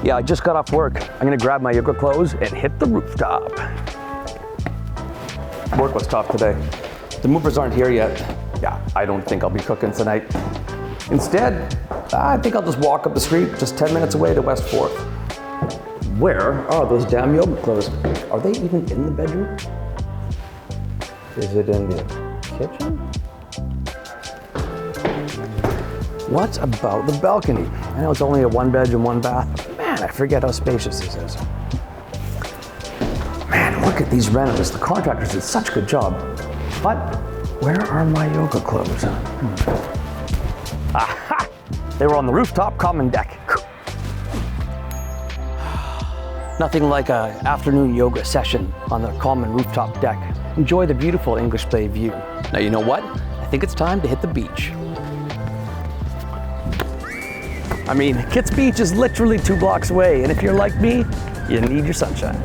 Yeah, I just got off work. I'm gonna grab my yoga clothes and hit the rooftop. Work was tough today. The movers aren't here yet. Yeah, I don't think I'll be cooking tonight. Instead, I think I'll just walk up the street just 10 minutes away to West 4th. Where are those damn yoga clothes? Are they even in the bedroom? Is it in the kitchen? What about the balcony? I know it's only a 1 bedroom, 1 bath. Man, I forget how spacious this is. Man, look at these rentals. The contractors did such a good job. But where are my yoga clothes? Aha! They were on the rooftop common deck. Nothing like an afternoon yoga session on the common rooftop deck. Enjoy the beautiful English Bay view. Now you know what? I think it's time to hit the beach. I mean, Kits Beach is literally 2 blocks away, and if you're like me, you need your sunshine.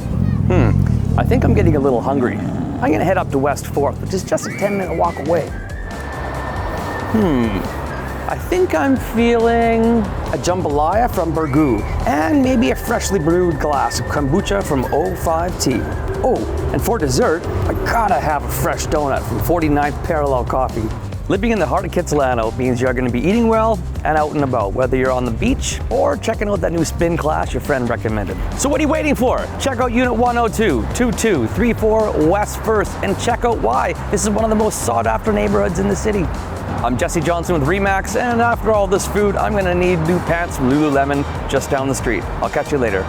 I think I'm getting a little hungry. I'm gonna head up to West 4th, which is just a 10-minute walk away. I think I'm feeling a jambalaya from Burgoo, and maybe a freshly brewed glass of kombucha from 05T. Oh, and for dessert, I gotta have a fresh donut from 49th Parallel Coffee. Living in the heart of Kitsilano means you're going to be eating well and out and about, whether you're on the beach or checking out that new spin class your friend recommended. So what are you waiting for? Check out Unit 102, 2234 West 1st and check out why this is one of the most sought after neighborhoods in the city. I'm Jessi Johnson with Remax, and after all this food, I'm going to need new pants from Lululemon just down the street. I'll catch you later.